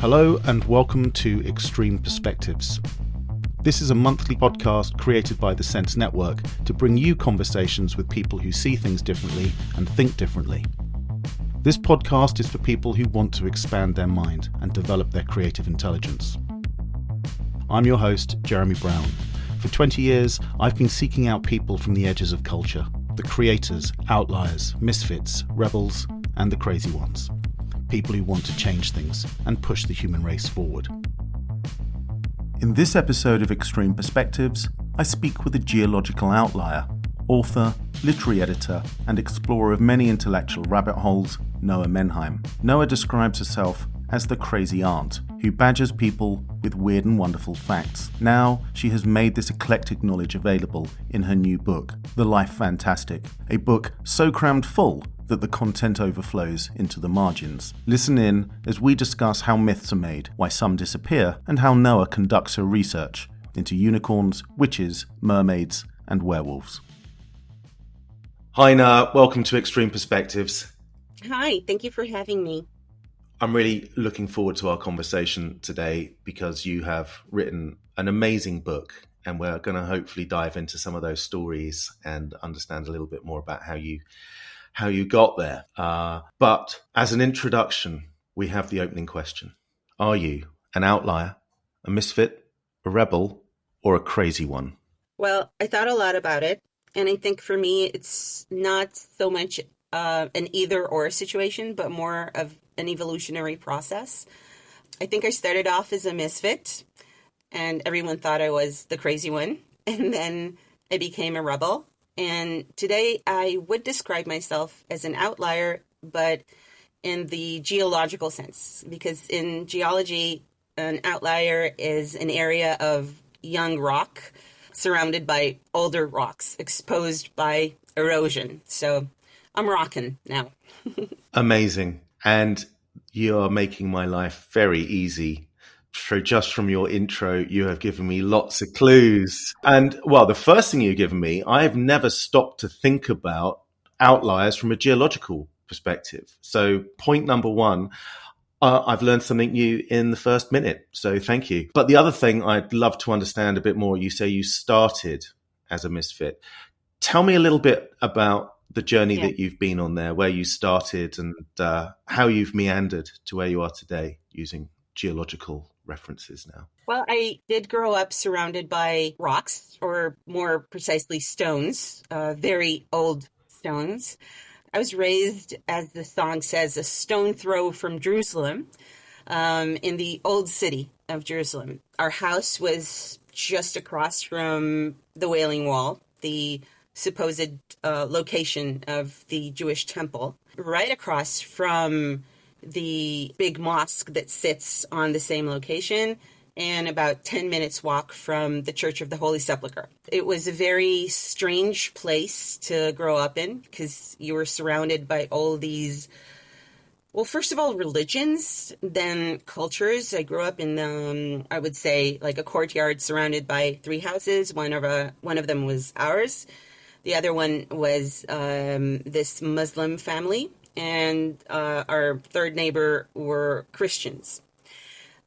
Hello and welcome to Extreme Perspectives. This is a monthly podcast created by the Sense Network to bring you conversations with people who see things differently and think differently. This podcast is for people who want to expand their mind and develop their creative intelligence. I'm your host, Jeremy Brown. For 20 years, I've been seeking out people from the edges of culture, the creators, outliers, misfits, rebels, and the crazy ones. People who want to change things and push the human race forward. In this episode of Extreme Perspectives, I speak with a geological outlier, author, literary editor, and explorer of many intellectual rabbit holes, Noa Menheim. Noa describes herself as the crazy aunt, who badgers people with weird and wonderful facts. Now, she has made this eclectic knowledge available in her new book, The Life Fantastic, a book so crammed full that the content overflows into the margins. Listen in as we discuss how myths are made, why some disappear, and how Noa conducts her research into unicorns, witches, mermaids, and werewolves. Hi Noa, welcome to Extreme Perspectives. Hi, thank you for having me. I'm really looking forward to our conversation today because you have written an amazing book, and we're going to hopefully dive into some of those stories and understand a little bit more about how you got there. But as an introduction, we have the opening question. Are you an outlier, a misfit, a rebel, or a crazy one? Well, I thought a lot about it, and I think for me, it's not so much an either or situation, but more of an evolutionary process. I think I started off as a misfit, and everyone thought I was the crazy one, and then I became a rebel. And today I would describe myself as an outlier, but in the geological sense, because in geology, an outlier is an area of young rock surrounded by older rocks exposed by erosion. So I'm rocking now. Amazing. And you're making my life very easy. So just from your intro, you have given me lots of clues. And well, the first thing you've given me, I've never stopped to think about outliers from a geological perspective. So point number one, I've learned something new in the first minute. So thank you. But the other thing I'd love to understand a bit more, you say you started as a misfit. Tell me a little bit about the journey that you've been on there, where you started and how you've meandered to where you are today using geological references now. Well, I did grow up surrounded by rocks, or more precisely stones, very old stones. I was raised, as the song says, a stone throw from Jerusalem, in the old city of Jerusalem. Our house was just across from the Wailing Wall, the supposed location of the Jewish temple, right across from the big mosque that sits on the same location, and about 10 minutes walk from the Church of the Holy Sepulchre. It was a very strange place to grow up in because you were surrounded by all these, well, first of all, religions, then cultures. I grew up in, I would say, like a courtyard surrounded by three houses. One of them was ours. The other one was this Muslim family, and our third neighbor were Christians.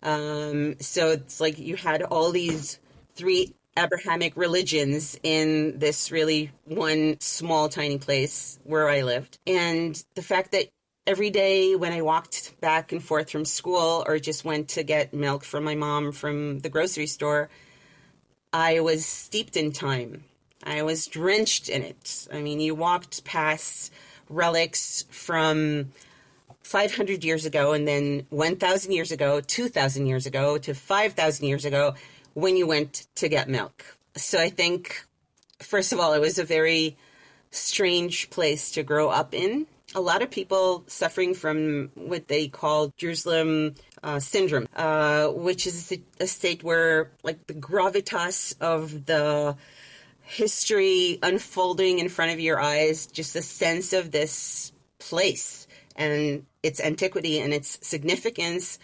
So it's like you had all these three Abrahamic religions in this really one small, tiny place where I lived. And the fact that every day when I walked back and forth from school or just went to get milk from my mom from the grocery store, I was steeped in time. I was drenched in it. I mean, you walked past relics from 500 years ago, and then 1,000 years ago, 2,000 years ago, to 5,000 years ago when you went to get milk. So I think, first of all, it was a very strange place to grow up in. A lot of people suffering from what they call Jerusalem syndrome, which is a state where, like, the gravitas of the history unfolding in front of your eyes, just a sense of this place and its antiquity and its significance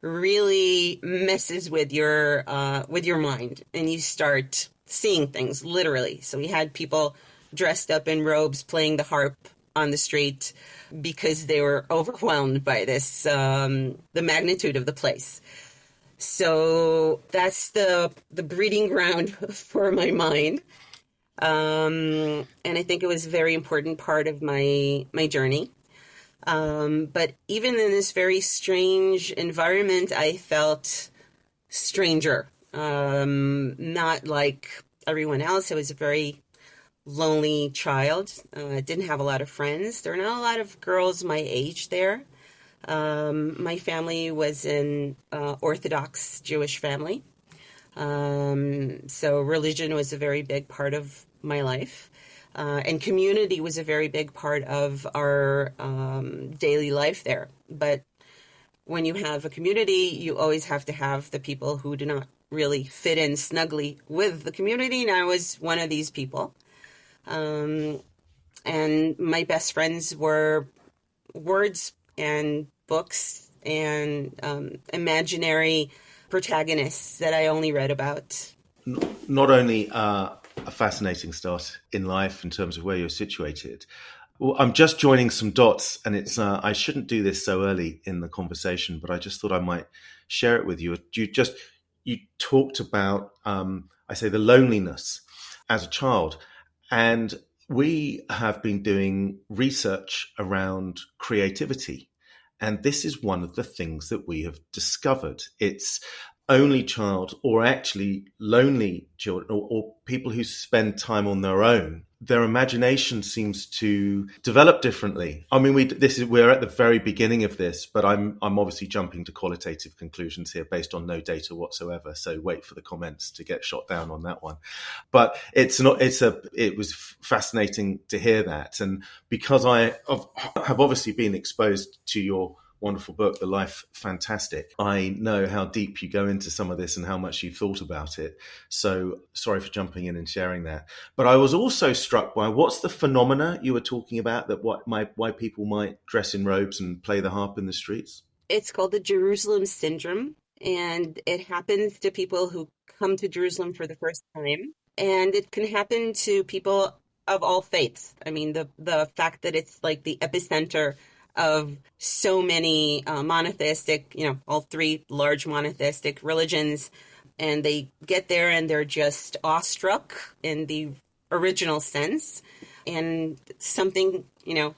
really messes with your mind, and you start seeing things literally. So we had people dressed up in robes playing the harp on the street because they were overwhelmed by the magnitude of the place. So that's the breeding ground for my mind. And I think it was a very important part of my journey. But even in this very strange environment, I felt stranger. Not like everyone else. I was a very lonely child. Didn't have a lot of friends. There are not a lot of girls my age there. My family was an Orthodox Jewish family. So religion was a very big part of my life. And community was a very big part of our daily life there. But when you have a community, you always have to have the people who do not really fit in snugly with the community. And I was one of these people. And my best friends were words and books and imaginary protagonists that I only read about. Not only a fascinating start in life in terms of where you're situated. Well, I'm just joining some dots, and it's I shouldn't do this so early in the conversation, but I just thought I might share it with you. You talked about I say the loneliness as a child, and we have been doing research around creativity, and this is one of the things that we have discovered. It's only child, or actually lonely children, or people who spend time on their own, their imagination seems to develop differently. I mean, we're at the very beginning of this, but I'm obviously jumping to qualitative conclusions here based on no data whatsoever. So wait for the comments to get shot down on that one. But it was fascinating to hear that, and because I have obviously been exposed to your wonderful book, The Life Fantastic, I know how deep you go into some of this and how much you've thought about it. So sorry for jumping in and sharing that. But I was also struck by what's the phenomena you were talking about, that why people might dress in robes and play the harp in the streets? It's called the Jerusalem Syndrome, and it happens to people who come to Jerusalem for the first time. And it can happen to people of all faiths. I mean, the fact that it's like the epicenter of so many monotheistic, all three large monotheistic religions, and they get there and they're just awestruck in the original sense, and something,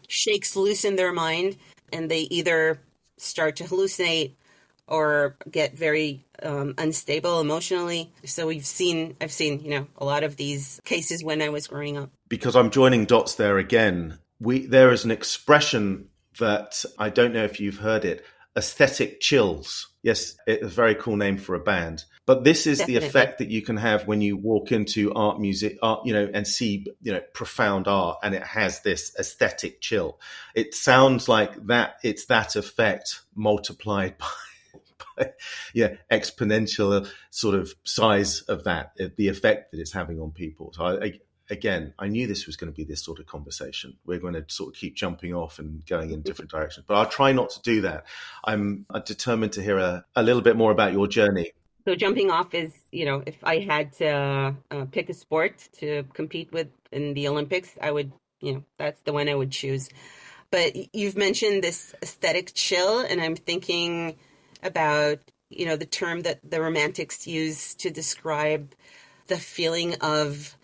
shakes loose in their mind, and they either start to hallucinate or get very unstable emotionally. So I've seen, a lot of these cases when I was growing up. Because I'm joining dots there again. There is an expression that I don't know if you've heard it, aesthetic chills. Yes, it's a very cool name for a band. But this is Definitely. The effect that you can have when you walk into art, and see, profound art, and it has this aesthetic chill. It sounds like that. It's that effect multiplied by exponential sort of size of that, the effect that it's having on people. So I knew this was going to be this sort of conversation. We're going to sort of keep jumping off and going in different directions, but I'll try not to do that. I'm determined to hear a little bit more about your journey. So jumping off is, if I had to pick a sport to compete with in the Olympics, I would, that's the one I would choose. But you've mentioned this aesthetic chill, and I'm thinking about, the term that the Romantics use to describe the feeling of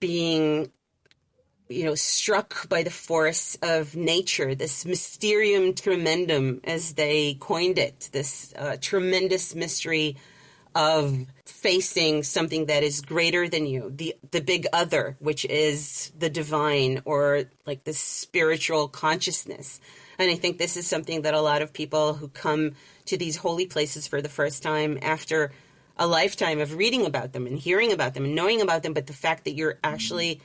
being, struck by the force of nature, this mysterium tremendum, as they coined it, this tremendous mystery of facing something that is greater than you, the big other, which is the divine, or like the spiritual consciousness. And I think this is something that a lot of people who come to these holy places for the first time, after a lifetime of reading about them and hearing about them and knowing about them, but the fact that you're actually,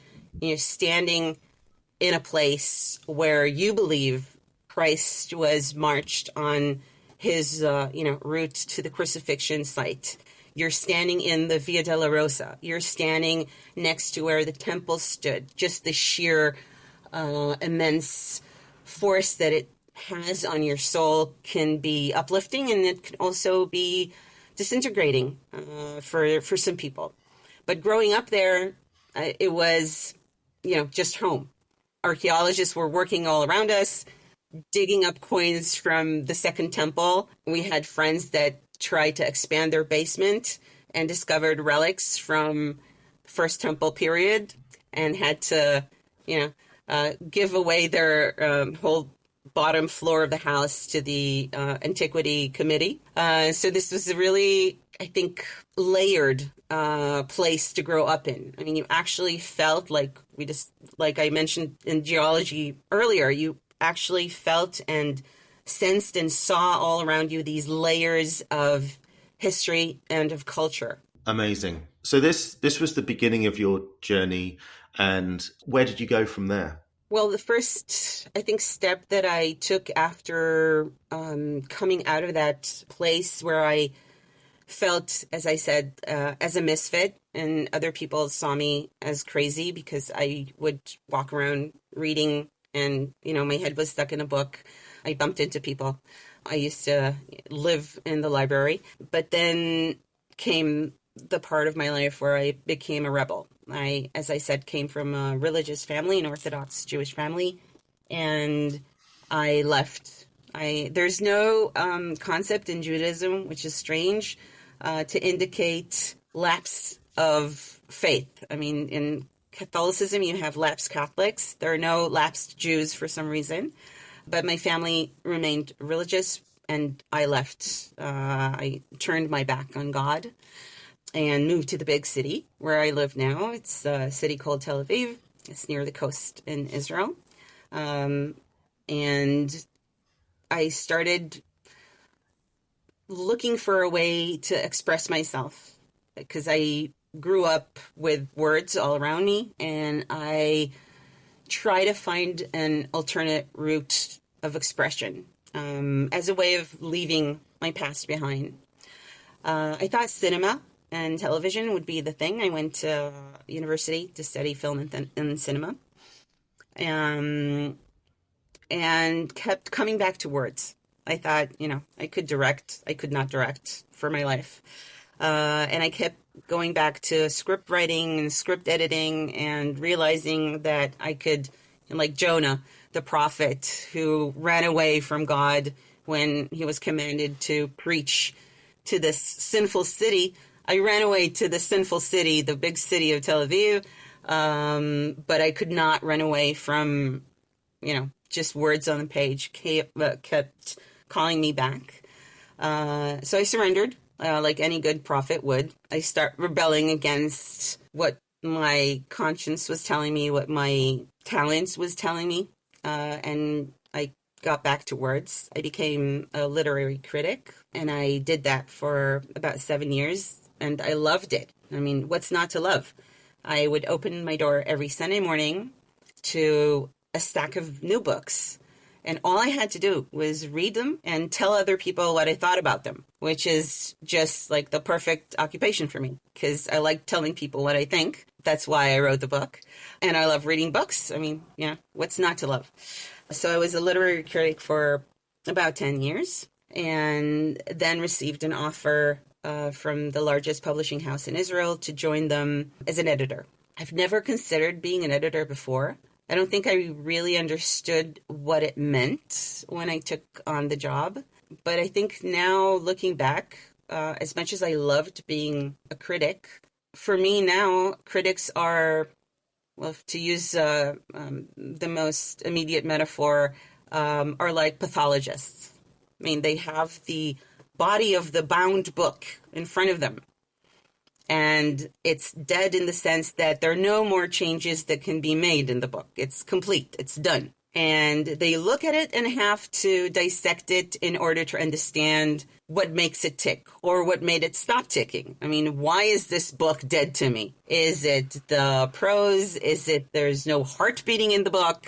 standing in a place where you believe Christ was marched on his, route to the crucifixion site. You're standing in the Via Dolorosa. You're standing next to where the temple stood. Just the sheer immense force that it has on your soul can be uplifting, and it can also be disintegrating for some people. But growing up there, it was, just home. archaeologists were working all around us, digging up coins from the Second Temple. We had friends that tried to expand their basement and discovered relics from First Temple period and had to, give away their whole bottom floor of the house to the Antiquity Committee. So this was a really, I think, layered place to grow up in. I mean, you actually felt like I mentioned in geology earlier, you actually felt and sensed and saw all around you these layers of history and of culture. Amazing. So this was the beginning of your journey, and where did you go from there? Well, the first, I think, step that I took after coming out of that place where I felt, as I said, as a misfit, and other people saw me as crazy because I would walk around reading and, my head was stuck in a book. I bumped into people. I used to live in the library, but then came the part of my life where I became a rebel. I, as I said, came from a religious family, an Orthodox Jewish family, and I left. There's no concept in Judaism, which is strange, to indicate lapse of faith. I mean, in Catholicism, you have lapsed Catholics. There are no lapsed Jews for some reason. But my family remained religious, and I left. I turned my back on God and moved to the big city where I live now. It's a city called Tel Aviv. It's near the coast in Israel. And I started looking for a way to express myself because I grew up with words all around me, and I try to find an alternate route of expression as a way of leaving my past behind. I thought cinema and television would be the thing. I went to university to study film and cinema, and kept coming back to words. I thought, I could direct. I could not direct for my life. And I kept going back to script writing and script editing and realizing that I could, like Jonah, the prophet who ran away from God when he was commanded to preach to this sinful city. I ran away to the sinful city, the big city of Tel Aviv, but I could not run away from, just words on the page kept calling me back. So I surrendered. Like any good prophet would. I start rebelling against what my conscience was telling me, what my talents was telling me, and I got back to words. I became a literary critic, and I did that for about 7 years, and I loved it. I mean, what's not to love? I would open my door every Sunday morning to a stack of new books, and all I had to do was read them and tell other people what I thought about them, which is just like the perfect occupation for me because I like telling people what I think. That's why I wrote the book. And I love reading books. I mean, what's not to love? So I was a literary critic for about 10 years and then received an offer from the largest publishing house in Israel to join them as an editor. I've never considered being an editor before. I don't think I really understood what it meant when I took on the job. But I think now, looking back, as much as I loved being a critic, for me now, critics are, well, to use the most immediate metaphor, are like pathologists. I mean, they have the body of the bound book in front of them. And it's dead in the sense that there are no more changes that can be made in the book. It's complete. It's done. And they look at it and have to dissect it in order to understand what makes it tick or what made it stop ticking. I mean, why is this book dead to me? Is it the prose? Is it there's no heart beating in the book?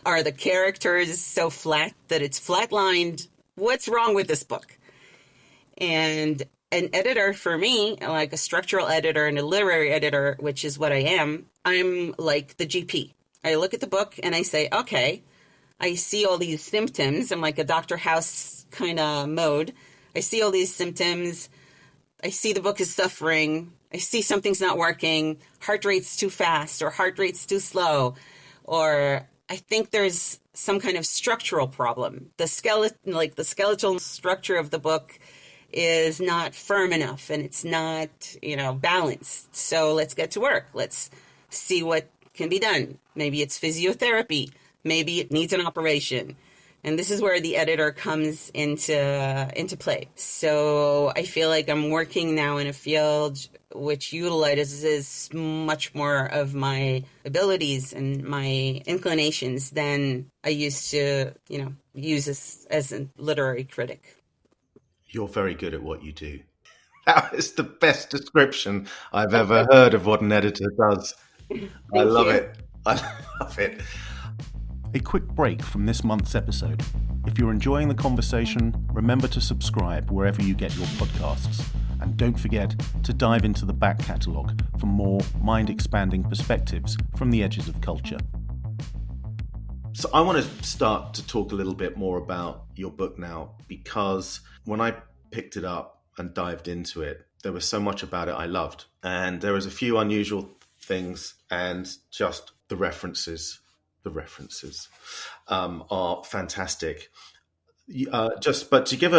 Are the characters so flat that it's flatlined? What's wrong with this book? And an editor for me, like a structural editor and a literary editor, which is what I am, I'm like the GP. I look at the book and I say, okay, I see all these symptoms. I'm like a Dr. House kind of mode. I see all these symptoms. I see the book is suffering. I see something's not working. Heart rate's too fast or heart rate's too slow. Or I think there's some kind of structural problem. The skeletal structure of the book is not firm enough, and it's not, balanced. So let's get to work. Let's see what can be done. Maybe it's physiotherapy. Maybe it needs an operation. And this is where the editor comes into play. So I feel like I'm working now in a field which utilizes much more of my abilities and my inclinations than I used to, use as a literary critic. You're very good at what you do. That is the best description I've ever heard of what an editor does. I love it. I love it. A quick break from this month's episode. If you're enjoying the conversation, remember to subscribe wherever you get your podcasts. And don't forget to dive into the back catalogue for more mind-expanding perspectives from the edges of culture. So I want to start to talk a little bit more about your book now, because when I picked it up and dived into it, there was so much about it I loved. And there was a few unusual things, and just the references are fantastic. But to give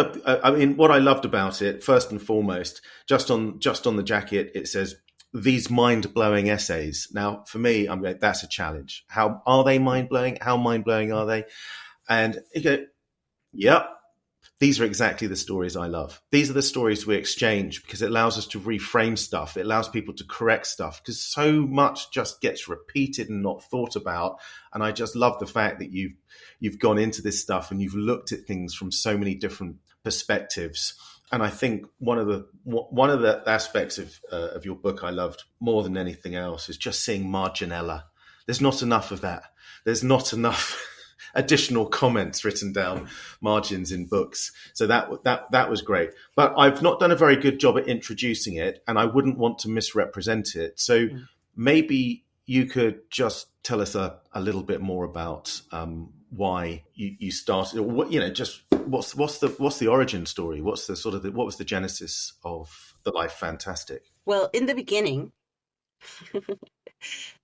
what I loved about it, first and foremost, just on the jacket, it says these mind-blowing essays. Now, for me, I'm like, that's a challenge. How are they mind-blowing? How mind-blowing are they? And you go, yep. These are exactly the stories I love. These are the stories we exchange because it allows us to reframe stuff. It allows people to correct stuff because so much just gets repeated and not thought about. And I just love the fact that you've gone into this stuff and you've looked at things from so many different perspectives. And I think one of the aspects of your book I loved more than anything else is just seeing marginella. There's not enough of that. There's not enough additional comments written down margins in books. So that was great. But I've not done a very good job at introducing it, and I wouldn't want to misrepresent it. So maybe you could just tell us a little bit more about why you started, or what's the origin story? What was the genesis of The Life Fantastic? Well, in the beginning,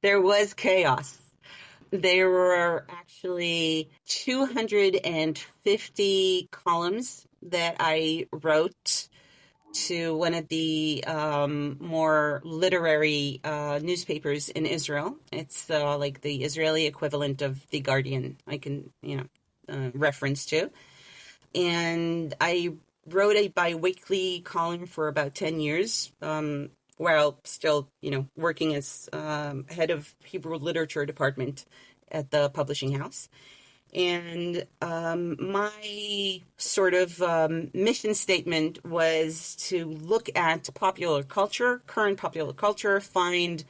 there was chaos. There were actually 250 columns that I wrote to one of the more literary newspapers in Israel. It's like the Israeli equivalent of The Guardian, I can reference to. And I wrote a bi-weekly column for about 10 years, while still, working as head of Hebrew literature department at the publishing house. And my sort of mission statement was to look at current popular culture, find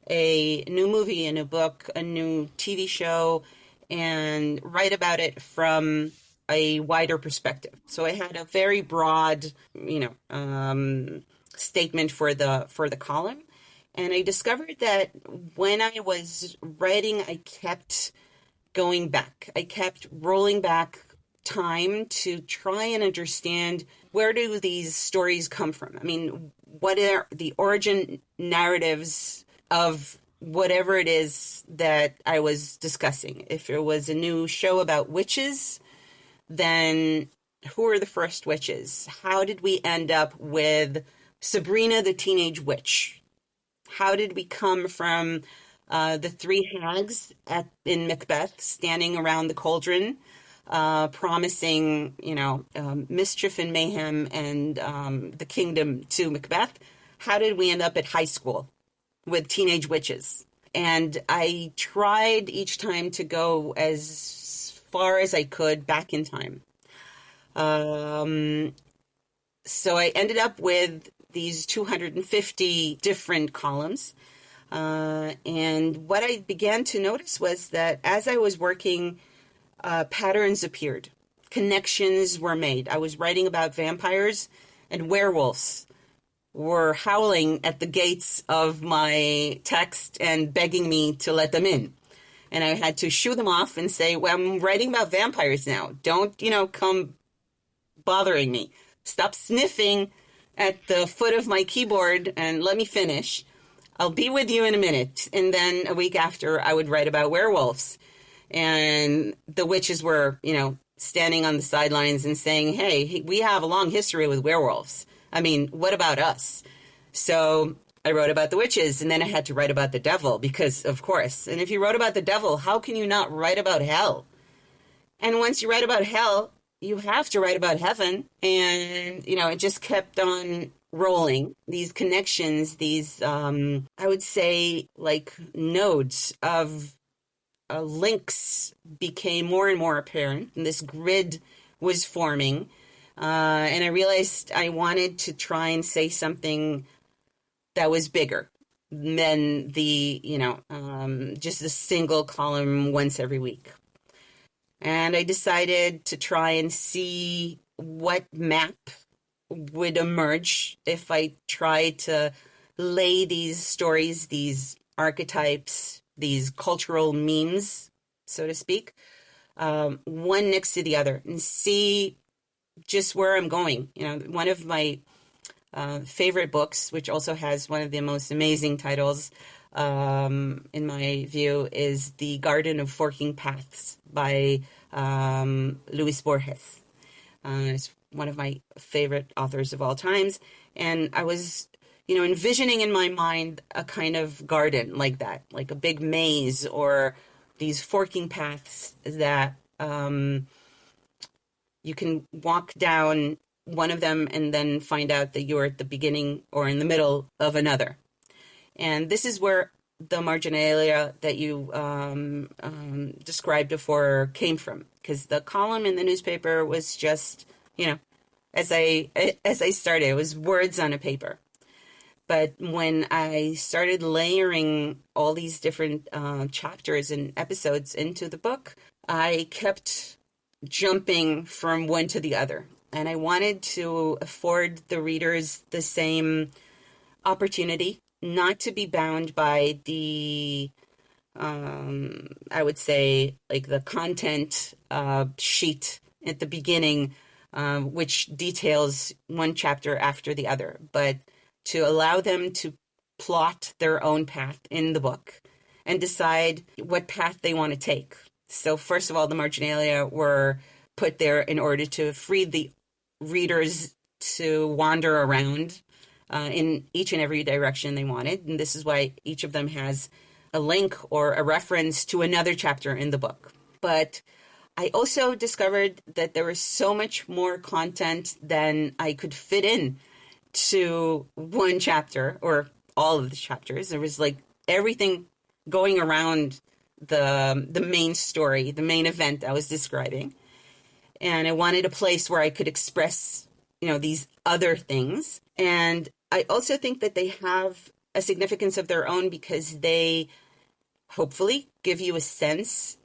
a new movie, a new book, a new TV show, and write about it from a wider perspective. So I had a very broad, statement for the column. And I discovered that when I was writing, I kept going back. I kept rolling back time to try and understand, where do these stories come from? I mean, what are the origin narratives of whatever it is that I was discussing? If it was a new show about witches, then who are the first witches? How did we end up with Sabrina the Teenage Witch? How did we come from the three hags in Macbeth standing around the cauldron, promising, mischief and mayhem and the kingdom to Macbeth? How did we end up at high school with teenage witches? And I tried each time to go as far as I could back in time. So I ended up with these 250 different columns. And what I began to notice was that as I was working, patterns appeared. Connections were made. I was writing about vampires, and werewolves were howling at the gates of my text and begging me to let them in. And I had to shoo them off and say, well, I'm writing about vampires now. Don't, come bothering me. Stop sniffing at the foot of my keyboard and let me finish. I'll be with you in a minute. And then a week after, I would write about werewolves. And the witches were, standing on the sidelines and saying, hey, we have a long history with werewolves. I mean, what about us? So I wrote about the witches, and then I had to write about the devil because, of course. And if you wrote about the devil, how can you not write about hell? And once you write about hell, you have to write about heaven. And, it just kept on rolling. These connections, these, I would say, like nodes of links became more and more apparent. And this grid was forming. And I realized I wanted to try and say something that was bigger than the, just a single column once every week. And I decided to try and see what map would emerge if I tried to lay these stories, these archetypes, these cultural memes, so to speak, one next to the other and see just where I'm going. One of my favorite books, which also has one of the most amazing titles, in my view, is The Garden of Forking Paths by Luis Borges. It's one of my favorite authors of all times. And I was, envisioning in my mind a kind of garden like that, like a big maze or these forking paths that you can walk down one of them and then find out that you're at the beginning or in the middle of another. And this is where the marginalia that you described before came from, because the column in the newspaper was just, as I started, it was words on a paper. But when I started layering all these different chapters and episodes into the book, I kept jumping from one to the other. And I wanted to afford the readers the same opportunity, not to be bound by the, I would say, like the content sheet at the beginning, which details one chapter after the other, but to allow them to plot their own path in the book and decide what path they want to take. So first of all, the marginalia were put there in order to free the readers to wander around in each and every direction they wanted. And this is why each of them has a link or a reference to another chapter in the book. But I also discovered that there was so much more content than I could fit in to one chapter or all of the chapters. There was like everything going around the main story, the main event I was describing. And I wanted a place where I could express, these other things. And I also think that they have a significance of their own because they hopefully give you a sense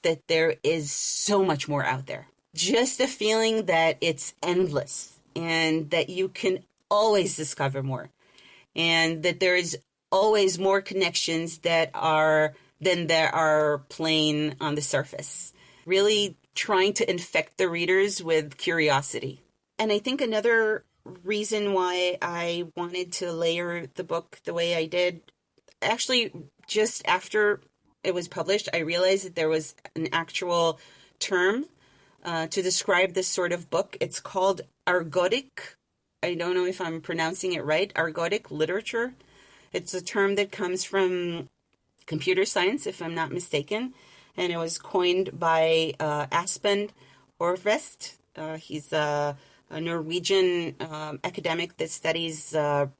that there is so much more out there. Just a feeling that it's endless and that you can always discover more and that there is always more connections than there are plain on the surface. Really trying to infect the readers with curiosity. And I think another reason why I wanted to layer the book the way I did, actually just after it was published, I realized that there was an actual term to describe this sort of book. It's called argotic. I don't know if I'm pronouncing it right. Argotic literature. It's a term that comes from computer science, if I'm not mistaken. And it was coined by Aspen Orvest. He's a Norwegian academic that studies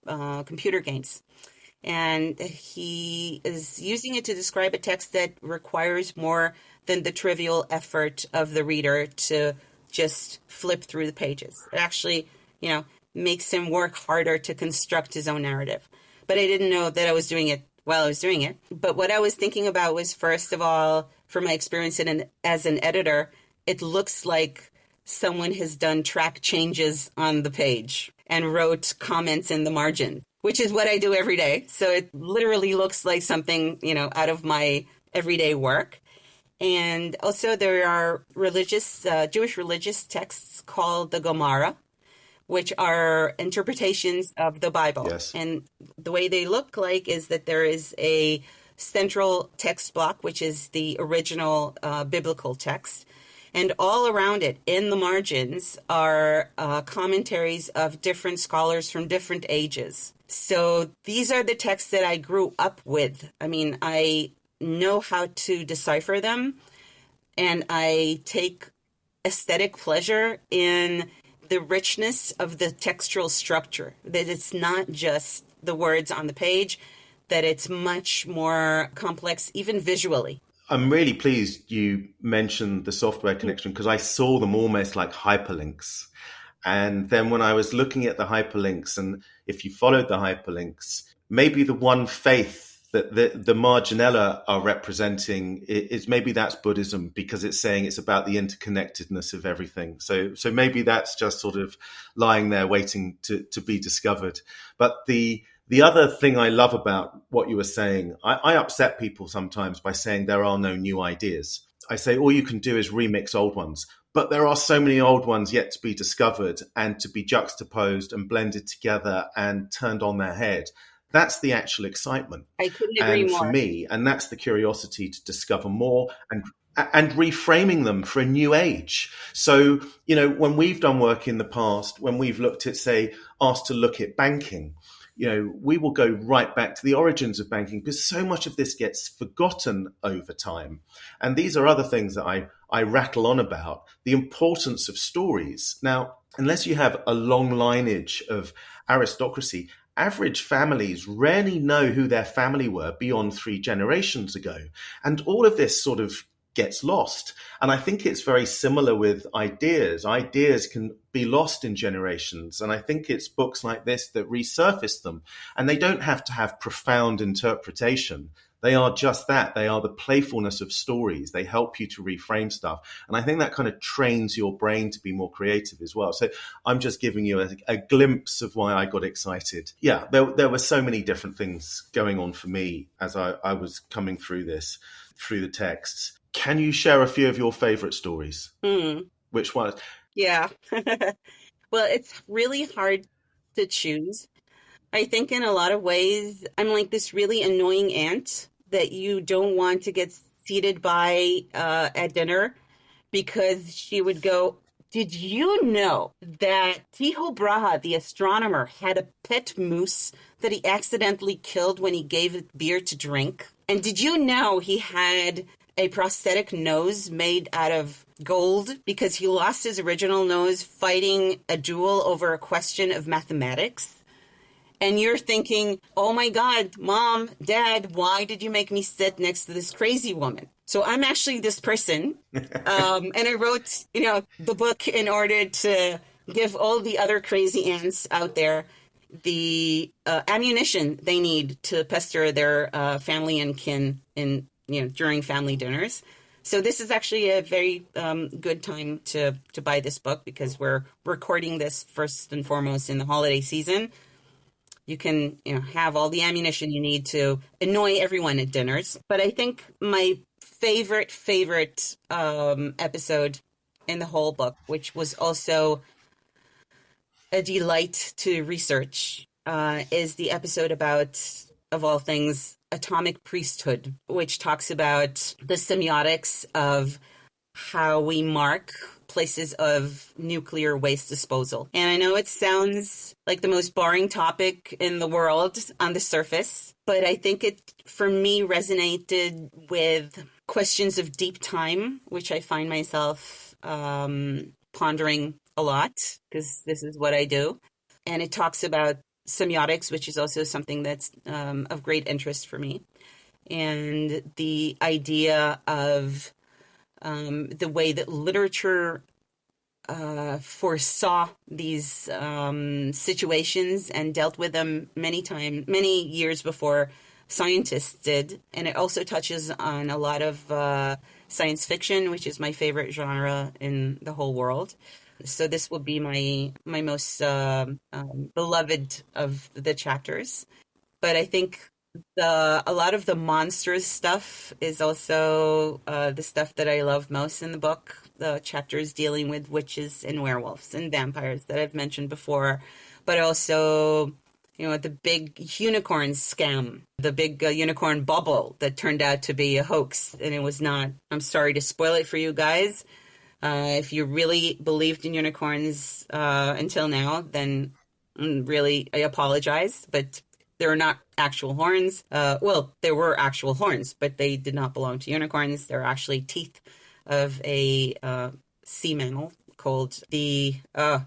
computer games. And he is using it to describe a text that requires more than the trivial effort of the reader to just flip through the pages. It actually, makes him work harder to construct his own narrative. But I didn't know that I was doing it while I was doing it. But what I was thinking about was, first of all, from my experience as an editor, it looks like someone has done track changes on the page and wrote comments in the margin, which is what I do every day. So it literally looks like something, out of my everyday work. And also there are Jewish religious texts called the Gemara, which are interpretations of the Bible. Yes. And the way they look like is that there is a central text block, which is the original biblical text. And all around it, in the margins, are commentaries of different scholars from different ages. So these are the texts that I grew up with. I mean, I know how to decipher them, and I take aesthetic pleasure in the richness of the textual structure, that it's not just the words on the page, that it's much more complex, even visually. I'm really pleased you mentioned the software connection, because I saw them almost like hyperlinks. And then when I was looking at the hyperlinks, and if you followed the hyperlinks, maybe the one faith that the Marginella are representing is maybe that's Buddhism, because it's saying it's about the interconnectedness of everything. So maybe that's just sort of lying there waiting to be discovered. But the other thing I love about what you were saying, I upset people sometimes by saying there are no new ideas. I say all you can do is remix old ones. But there are so many old ones yet to be discovered and to be juxtaposed and blended together and turned on their head. That's the actual excitement. I couldn't agree more. For me, and that's the curiosity to discover more and reframing them for a new age. So, when we've done work in the past, when we've looked at, say, asked to look at banking, we will go right back to the origins of banking, because so much of this gets forgotten over time. And these are other things that I rattle on about, the importance of stories. Now, unless you have a long lineage of aristocracy, average families rarely know who their family were beyond 3 generations ago. And all of this sort of gets lost. And I think it's very similar with ideas. Ideas can be lost in generations. And I think it's books like this that resurface them. And they don't have to have profound interpretation. They are just that. They are the playfulness of stories. They help you to reframe stuff. And I think that kind of trains your brain to be more creative as well. So I'm just giving you a glimpse of why I got excited. Yeah, there were so many different things going on for me as I was coming through this, through the texts. Can you share a few of your favorite stories? Which ones? Yeah. Well, it's really hard to choose. I think in a lot of ways, I'm like this really annoying aunt that you don't want to get seated by at dinner, because she would go, "Did you know that Tycho Brahe, the astronomer, had a pet moose that he accidentally killed when he gave it beer to drink? And did you know he had a prosthetic nose made out of gold because he lost his original nose fighting a duel over a question of mathematics?" And you're thinking, "Oh my God, Mom, Dad, why did you make me sit next to this crazy woman?" So I'm actually this person. And I wrote, the book in order to give all the other crazy aunts out there the ammunition they need to pester their family and kin during family dinners. So this is actually a very good time to buy this book, because we're recording this first and foremost in the holiday season. You can have all the ammunition you need to annoy everyone at dinners. But I think my favorite episode in the whole book, which was also a delight to research, is the episode about, of all things, atomic priesthood, which talks about the semiotics of how we mark places of nuclear waste disposal. And I know it sounds like the most boring topic in the world on the surface, but I think it, for me, resonated with questions of deep time, which I find myself pondering a lot, because this is what I do. And it talks about semiotics, which is also something that's of great interest for me. And the idea of the way that literature foresaw these situations and dealt with them many years before scientists did. And it also touches on a lot of science fiction, which is my favorite genre in the whole world. So this will be my most beloved of the chapters. But I think a lot of the monstrous stuff is also the stuff that I love most in the book. The chapters dealing with witches and werewolves and vampires that I've mentioned before, but also the big unicorn scam, the big unicorn bubble that turned out to be a hoax. And it was not. I'm sorry to spoil it for you guys. If you really believed in unicorns until now, then really, I apologize. But there are not actual horns. Well, there were actual horns, but they did not belong to unicorns. They're actually teeth of a sea mammal called the,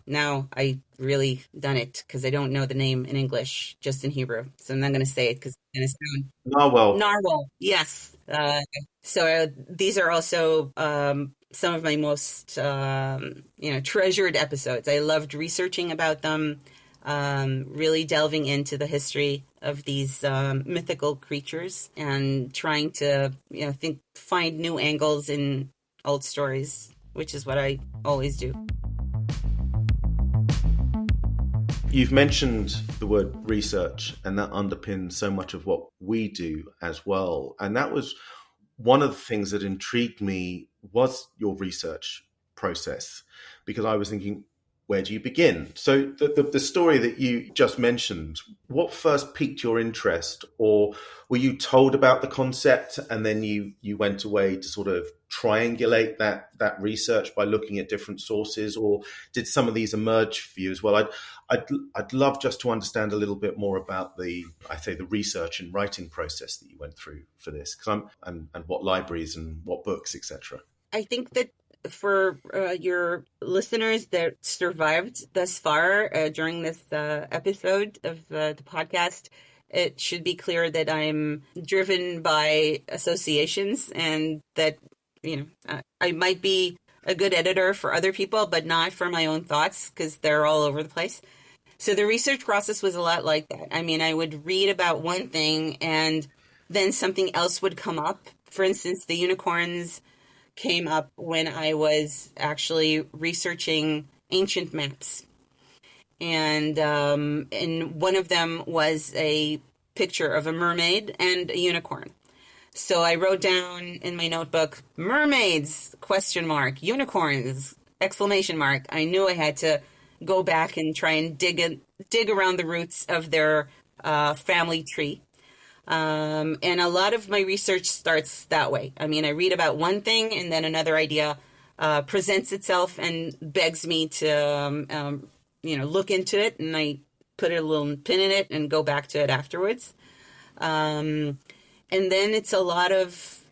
now I really done it because I don't know the name in English, just in Hebrew. So I'm not going to say it because it's going to sound... Narwhal. Narwhal, yes. So these are also some of my most, treasured episodes. I loved researching about them, really delving into the history of these mythical creatures and trying to, find new angles in old stories, which is what I always do. You've mentioned the word research, and that underpins so much of what we do as well. And that was one of the things that intrigued me, was your research process, because I was thinking, where do you begin? So the story that you just mentioned, what first piqued your interest? Or were you told about the concept and then you went away to sort of triangulate that research by looking at different sources? Or did some of these emerge for you as well? I'd love just to understand a little bit more about the research and writing process that you went through for this, and what libraries and what books, etc. I think that for your listeners that survived thus far during this episode of the podcast, it should be clear that I'm driven by associations, and that, I might be a good editor for other people, but not for my own thoughts, because they're all over the place. So the research process was a lot like that. I mean, I would read about one thing and then something else would come up. For instance, the unicorns came up when I was actually researching ancient maps. And one of them was a picture of a mermaid and a unicorn. So I wrote down in my notebook, mermaids, ? Unicorns, ! I knew I had to go back and try and dig around the roots of their family tree. And a lot of my research starts that way. I mean, I read about one thing and then another idea presents itself and begs me to, look into it, and I put a little pin in it and go back to it afterwards. And then it's a lot of,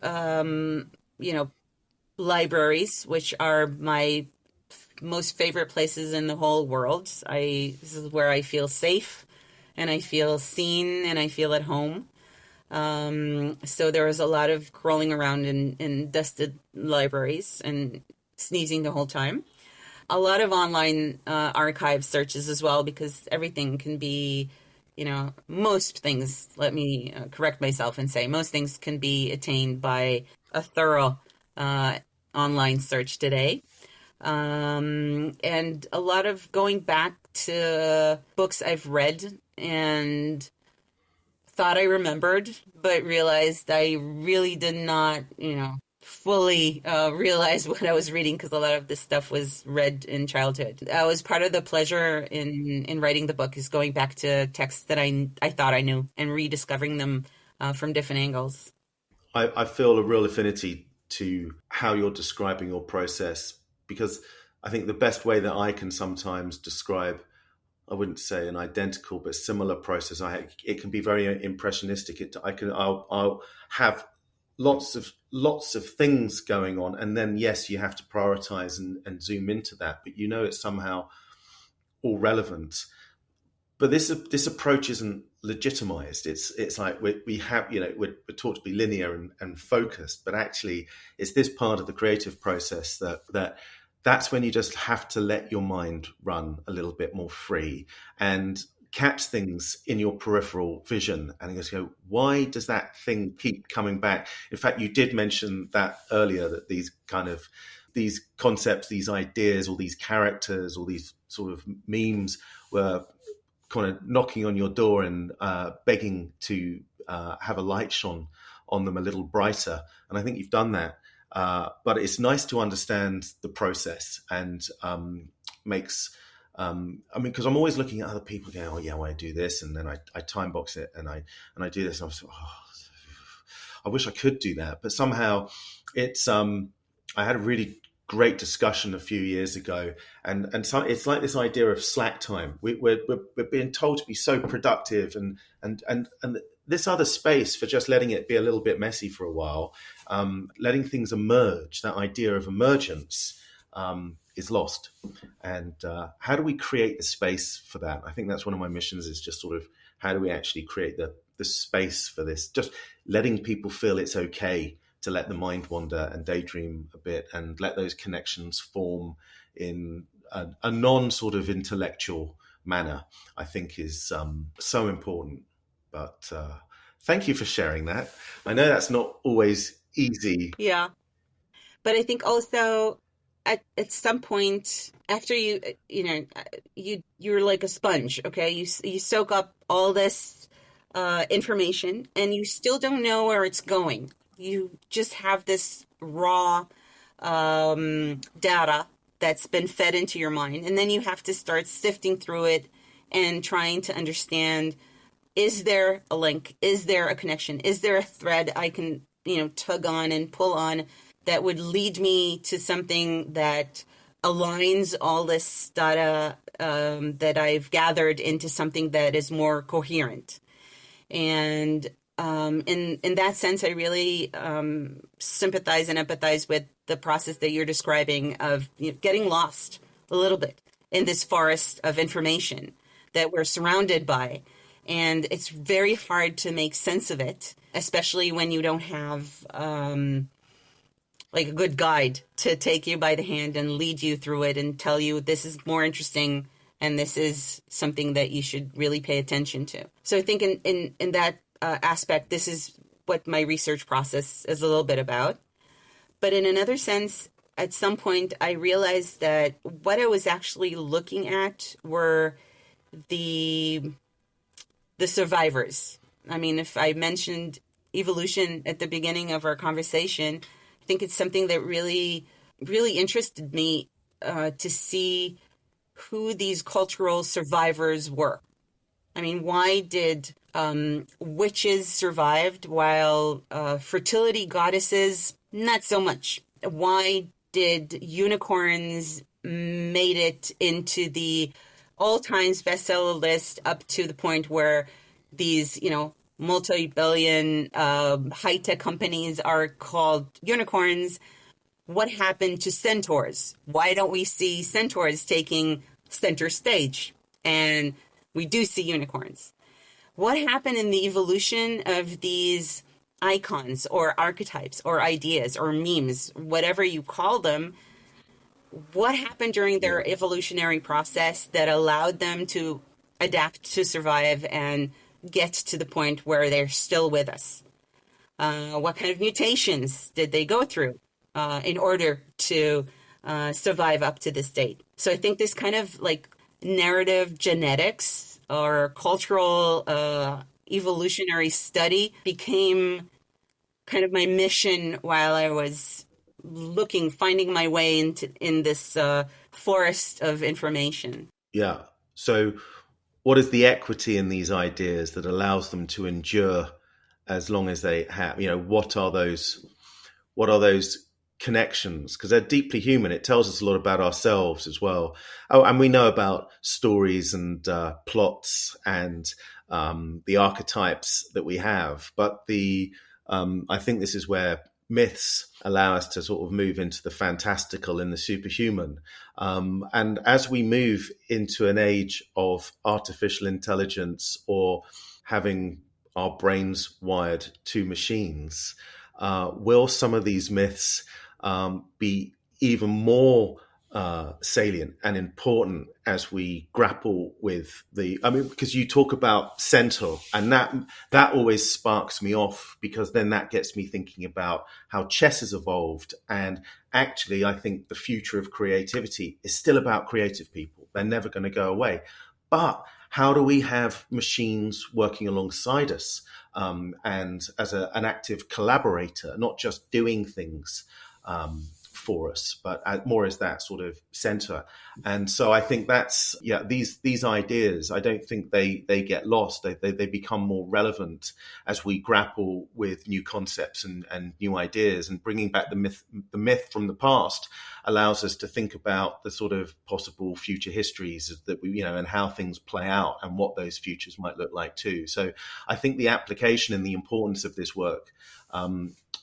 libraries, which are my most favorite places in the whole world. This is where I feel safe, and I feel seen, and I feel at home. So there was a lot of crawling around in dusted libraries and sneezing the whole time. A lot of online archive searches as well, because everything can be, most things, let me correct myself and say, most things can be attained by a thorough online search today. And a lot of going back to books I've read and thought I remembered, but realized I really did not, fully realize what I was reading, because a lot of this stuff was read in childhood. That was part of the pleasure in writing the book, is going back to texts that I thought I knew and rediscovering them from different angles. I feel a real affinity to how you're describing your process, because I think the best way that I can sometimes describe, I wouldn't say an identical, but similar process, it can be very impressionistic. I'll have lots of things going on, and then yes, you have to prioritize and zoom into that, but it's somehow all relevant. But this approach isn't legitimized. It's like we're taught to be linear and focused, but actually it's this part of the creative process that's when you just have to let your mind run a little bit more free and catch things in your peripheral vision, and you just go, why does that thing keep coming back? In fact, you did mention that earlier, that these concepts, these ideas, or these characters, or these sort of memes were kind of knocking on your door and begging to have a light shone on them a little brighter. And I think you've done that. But it's nice to understand the process, and makes I mean, because I'm always looking at other people going, oh yeah, well, I do this, and then I time box it, and I do this, and I'm so, I wish I could do that, but somehow it's. I had a really great discussion a few years ago, and so it's like this idea of slack time. We're being told to be so productive, and this other space for just letting it be a little bit messy for a while, letting things emerge. That idea of emergence. Is lost. And how do we create the space for that? I think that's one of my missions, is just sort of how do we actually create the space for this? Just letting people feel it's okay to let the mind wander and daydream a bit, and let those connections form in a non sort of intellectual manner, I think is so important. But thank you for sharing that. I know that's not always easy. Yeah. But I think also at some point after you're like a sponge, okay? You soak up all this information, and you still don't know where it's going. You just have this raw data that's been fed into your mind, and then you have to start sifting through it and trying to understand, is there a link? Is there a connection? Is there a thread I can, tug on and pull on that would lead me to something that aligns all this data that I've gathered into something that is more coherent? And in that sense, I really sympathize and empathize with the process that you're describing of getting lost a little bit in this forest of information that we're surrounded by. And it's very hard to make sense of it, especially when you don't have like a good guide to take you by the hand and lead you through it and tell you this is more interesting and this is something that you should really pay attention to. So I think in that aspect, this is what my research process is a little bit about. But in another sense, at some point, I realized that what I was actually looking at were the survivors. I mean, if I mentioned evolution at the beginning of our conversation, I think it's something that really, really interested me to see who these cultural survivors were. I mean, why did witches survived while fertility goddesses, not so much? Why did unicorns made it into the all-time bestseller list up to the point where these, multi-billion high-tech companies are called unicorns? What happened to centaurs? Why don't we see centaurs taking center stage? And we do see unicorns. What happened in the evolution of these icons or archetypes or ideas or memes, whatever you call them? What happened during their evolutionary process that allowed them to adapt to survive and get to the point where they're still with us? What kind of mutations did they go through in order to survive up to this date? So I think this kind of like narrative genetics or cultural evolutionary study became kind of my mission while I was finding my way in this forest of information. Yeah. So what is the equity in these ideas that allows them to endure as long as they have? What are those connections? Because they're deeply human. It tells us a lot about ourselves as well. Oh, and we know about stories and plots and the archetypes that we have. But I think this is where myths allow us to sort of move into the fantastical and the superhuman. And as we move into an age of artificial intelligence or having our brains wired to machines, will some of these myths be even more salient and important as we grapple with because you talk about centaur, and that always sparks me off, because then that gets me thinking about how chess has evolved. And actually, I think the future of creativity is still about creative people. They're never going to go away. But how do we have machines working alongside us and as an active collaborator, not just doing things for us, but more as that sort of center. And so I think that's, these ideas, I don't think they get lost. They become more relevant as we grapple with new concepts and new ideas, and bringing back the myth from the past allows us to think about the sort of possible future histories that we, and how things play out and what those futures might look like too. So I think the application and the importance of this work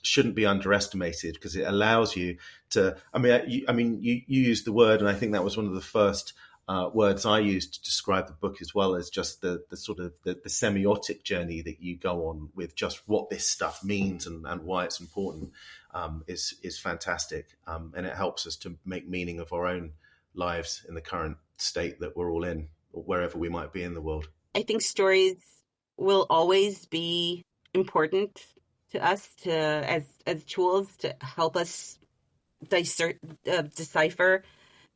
shouldn't be underestimated, because it allows you to, you used the word, and I think that was one of the first words I used to describe the book, as well as just the sort of the semiotic journey that you go on with just what this stuff means and why it's important, is fantastic. And it helps us to make meaning of our own lives in the current state that we're all in, or wherever we might be in the world. I think stories will always be important to us as tools to help us decipher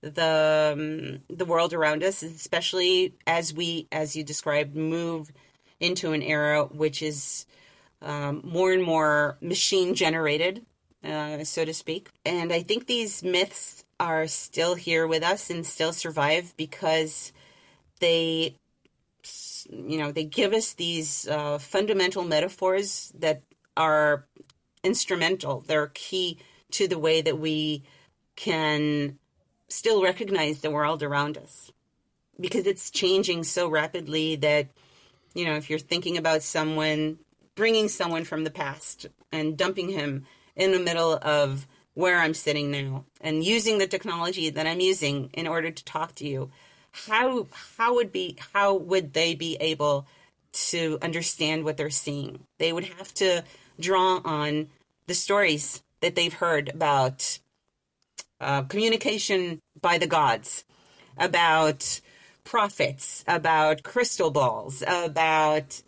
the world around us, especially as we, as you described, move into an era which is more and more machine generated, so to speak. And I think these myths are still here with us and still survive because they give us these fundamental metaphors that are instrumental. They're key to the way that we can still recognize the world around us, because it's changing so rapidly that, if you're thinking about bringing someone from the past and dumping him in the middle of where I'm sitting now and using the technology that I'm using in order to talk to you, how would they be able to understand what they're seeing? They would have to draw on the stories that they've heard about communication by the gods, about prophets, about crystal balls, about,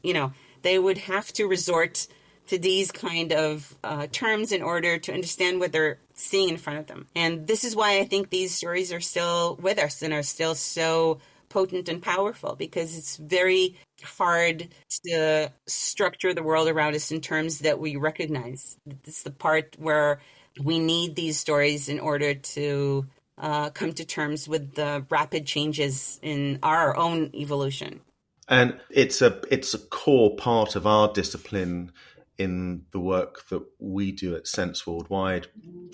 they would have to resort to these kind of terms in order to understand what they're seeing in front of them. And this is why I think these stories are still with us and are still so potent and powerful, because it's very hard to structure the world around us in terms that we recognize. It's the part where we need these stories in order to come to terms with the rapid changes in our own evolution. And it's a core part of our discipline in the work that we do at Sense Worldwide,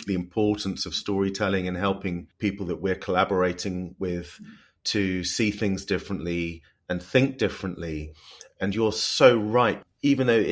the importance of storytelling and helping people that we're collaborating with to see things differently and think differently. And you're so right. Even though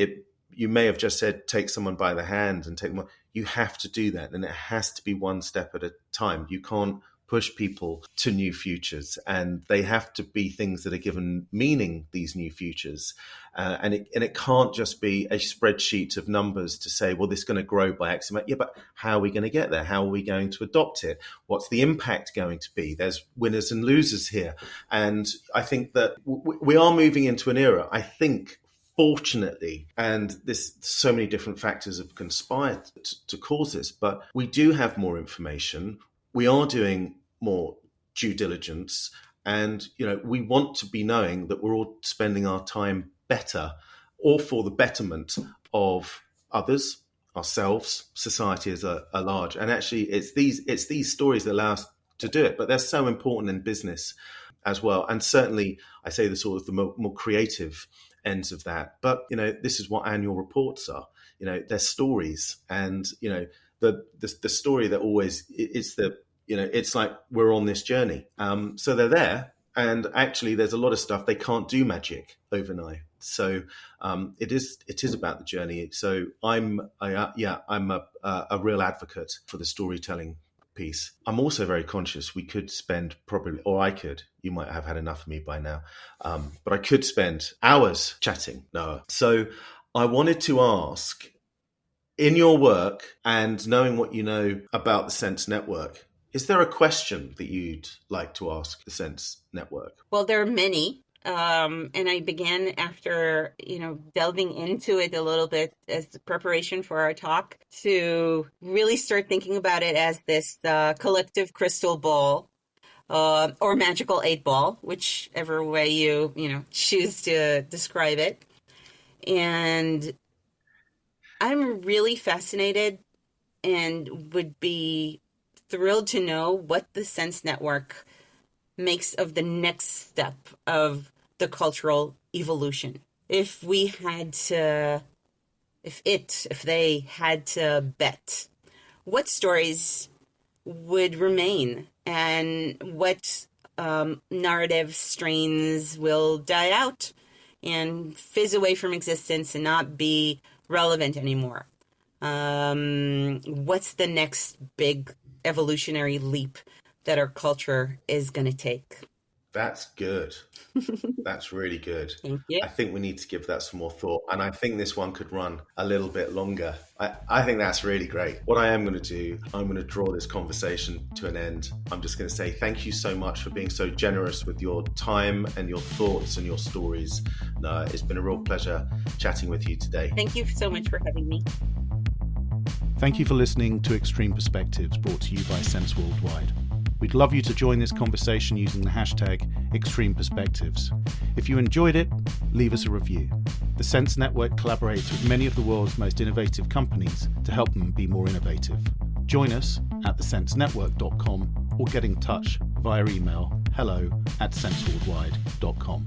you may have just said, take someone by the hand and take them, you have to do that. And it has to be one step at a time. You can't push people to new futures, and they have to be things that are given meaning, these new futures. And it can't just be a spreadsheet of numbers to say, well, this is going to grow by X amount. Yeah, but how are we going to get there? How are we going to adopt it? What's the impact going to be? There's winners and losers here. And I think that we are moving into an era, I think, fortunately, and there's so many different factors have conspired to cause this, but we do have more information. We are doing more due diligence, and we want to be knowing that we're all spending our time better, or for the betterment of others, ourselves, society as a large. And actually, it's these stories that allow us to do it. But they're so important in business as well, and certainly I say the sort of the more creative ends of that. But this is what annual reports are. They're stories, and the story that always it's the it's like we're on this journey. So they're there, and actually there's a lot of stuff they can't do magic overnight. So it is about the journey. So I'm a real advocate for the storytelling piece. I'm also very conscious we could spend you might have had enough of me by now, but I could spend hours chatting, Noah. So I wanted to ask, in your work and knowing what you know about the Sense Network, is there a question that you'd like to ask the Sense Network? Well, there are many. And I began after, delving into it a little bit as the preparation for our talk to really start thinking about it as this collective crystal ball or magical 8-ball, whichever way you choose to describe it. And I'm really fascinated and would be thrilled to know what the Sense Network makes of the next step of the cultural evolution. If they had to bet, what stories would remain and what narrative strains will die out and fizz away from existence and not be relevant anymore? What's the next big evolutionary leap that our culture is going to take? That's good. That's really good. Thank you. I think we need to give that some more thought. And I think this one could run a little bit longer. I think that's really great. What I am going to do, I'm going to draw this conversation to an end. I'm just going to say thank you so much for being so generous with your time and your thoughts and your stories. It's been a real pleasure chatting with you today. Thank you so much for having me. Thank you for listening to Extreme Perspectives, brought to you by Sense Worldwide. We'd love you to join this conversation using the hashtag Extreme Perspectives. If you enjoyed it, leave us a review. The Sense Network collaborates with many of the world's most innovative companies to help them be more innovative. Join us at thesensenetwork.com or get in touch via email hello@senseworldwide.com.